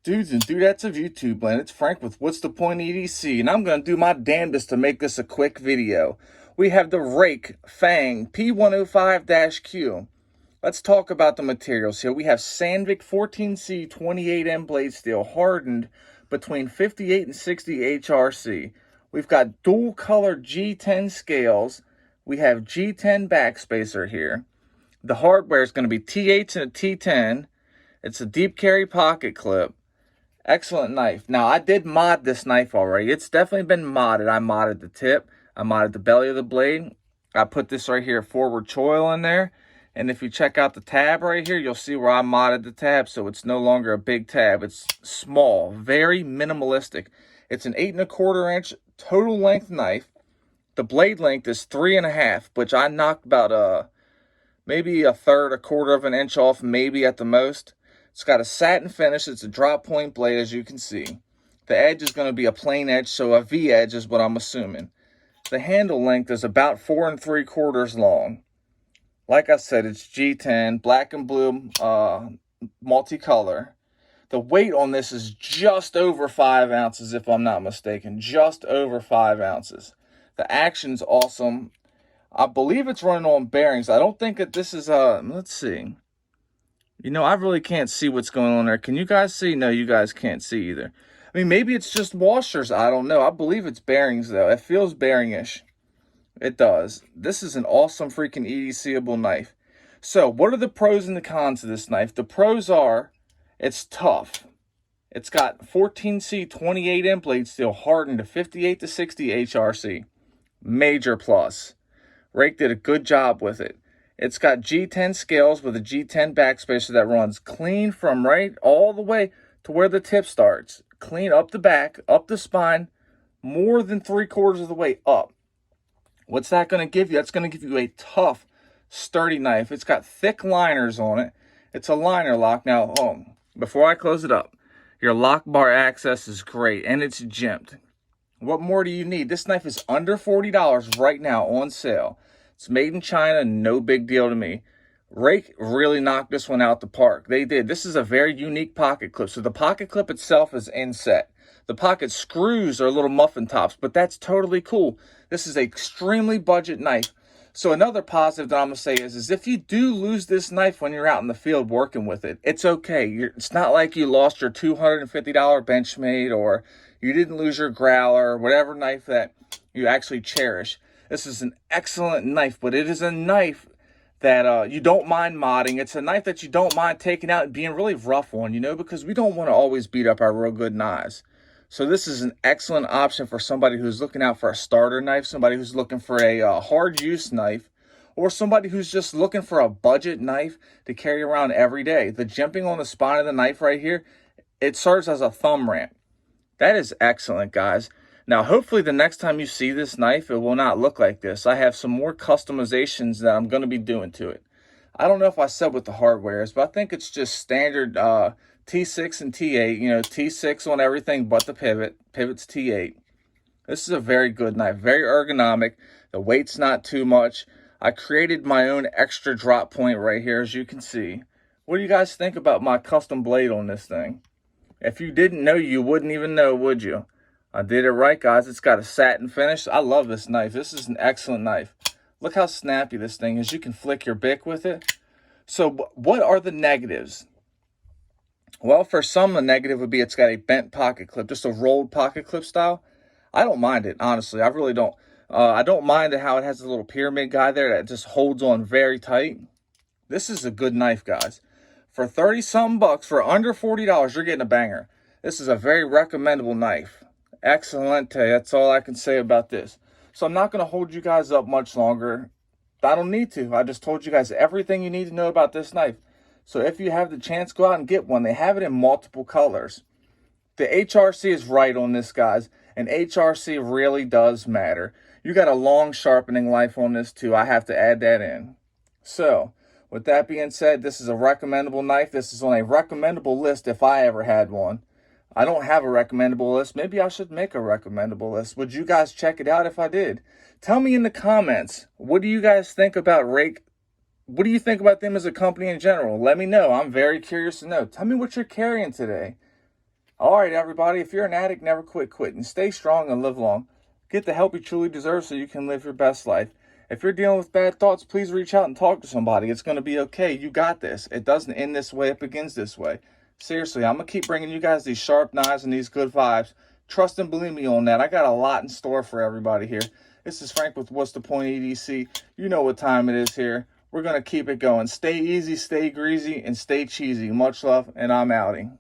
Dudes and dudettes of YouTube land, it's Frank with What's the Point EDC, and I'm going to do my damnedest to make this a quick video. We have the Ruike Fang P105-Q. Let's talk about the materials here. We have Sandvik 14C 28M blade steel hardened between 58 and 60 HRC. We've got dual color G10 scales. We have G10 backspacer here. The hardware is going to be T8 and a T10. It's a deep carry pocket clip. Excellent knife. Now, I did mod this knife already. It's definitely been modded. I modded the tip. I modded the belly of the blade. I put this right here, forward choil in there. And if you check out the tab right here, you'll see where I modded the tab. So it's no longer a big tab. It's small, very minimalistic. It's an 8 1/4 inch total length knife. The blade length is 3.5, which I knocked about maybe a third, a quarter of an inch off, maybe at the most. It's got a satin finish. It's a drop point blade, as you can see. The edge is going to be a plain edge, so a V edge is what I'm assuming. The handle length is about 4 3/4 long. Like I said, it's G10, black and blue, multicolor. The weight on this is just over 5 ounces, if I'm not mistaken. Just over 5 ounces. The action's awesome. I believe it's running on bearings. I don't think that this is, let's see. You know, I really can't see what's going on there. Can you guys see? No, you guys can't see either. I mean, maybe it's just washers. I don't know. I believe it's bearings, though. It feels bearing-ish. It does. This is an awesome freaking EDC-able knife. So, what are the pros and the cons of this knife? The pros are, it's tough. It's got 14C 28M blade steel hardened to 58 to 60 HRC. Major plus. Ruike did a good job with it. It's got G10 scales with a G10 backspacer that runs clean from right all the way to where the tip starts. Clean up the back, up the spine, more than 3/4 of the way up. What's that going to give you? That's going to give you a tough, sturdy knife. It's got thick liners on it. It's a liner lock. Now, before I close it up, your lock bar access is great, and it's jimped. What more do you need? This knife is under $40 right now on sale. It's made in China, no big deal to me. Ruike really knocked this one out the park. They did. This is a very unique pocket clip. So the pocket clip itself is inset. The pocket screws are little muffin tops, but that's totally cool. This is an extremely budget knife. So another positive that I'm going to say is if you do lose this knife when you're out in the field working with it, it's okay. It's not like you lost your $250 Benchmade or you didn't lose your Growler or whatever knife that you actually cherish. This is an excellent knife, but it is a knife that you don't mind modding. It's a knife that you don't mind taking out and being really rough on, you know, because we don't want to always beat up our real good knives. So this is an excellent option for somebody who's looking out for a starter knife, somebody who's looking for a hard use knife, or somebody who's just looking for a budget knife to carry around every day. The jimping on the spine of the knife right here, it serves as a thumb ramp. That is excellent, guys. Now, hopefully the next time you see this knife, it will not look like this. I have some more customizations that I'm going to be doing to it. I don't know if I said what the hardware is, but I think it's just standard T6 and T8. You know, T6 on everything but the pivot. Pivot's T8. This is a very good knife, very ergonomic. The weight's not too much. I created my own extra drop point right here, as you can see. What do you guys think about my custom blade on this thing? If you didn't know, you wouldn't even know, would you? I did it right, guys. It's got a satin finish. I love this knife. This is an excellent knife. Look how snappy this thing is. You can flick your bic with it. So what are the negatives? Well, for some, the negative would be it's got a bent pocket clip, just a rolled pocket clip style. I don't mind it, honestly. I really don't. I don't mind how it has a little pyramid guy there that just holds on very tight. This is a good knife, guys. For 30-something bucks, for under $40, you're getting a banger. This is a very recommendable knife. Excellent. That's all I can say about this. So I'm not going to hold you guys up much longer. I don't need to. I just told you guys everything you need to know about this knife. So if you have the chance, go out and get one. They have it in multiple colors. The HRC is right on this, guys. And HRC really does matter. You got a long sharpening life on this too. I have to add that in. So with that being said, this is a recommendable knife. This is on a recommendable list if I ever had one. I don't have a recommendable list. Maybe I should make a recommendable list. Would you guys check it out if I did? Tell me in the comments, what do you guys think about Ruike? What do you think about them as a company in general? Let me know. I'm very curious to know. Tell me what you're carrying today. All right, everybody, if you're an addict, never quit quitting. Stay strong and live long. Get the help you truly deserve so you can live your best life. If you're dealing with bad thoughts, please reach out and talk to somebody. It's going to be okay. You got this. It doesn't end this way. It begins this way. Seriously, I'm going to keep bringing you guys these sharp knives and these good vibes. Trust and believe me on that. I got a lot in store for everybody here. This is Frank with What's the Point EDC. You know what time it is here. We're going to keep it going. Stay easy, stay greasy, and stay cheesy. Much love, and I'm outing.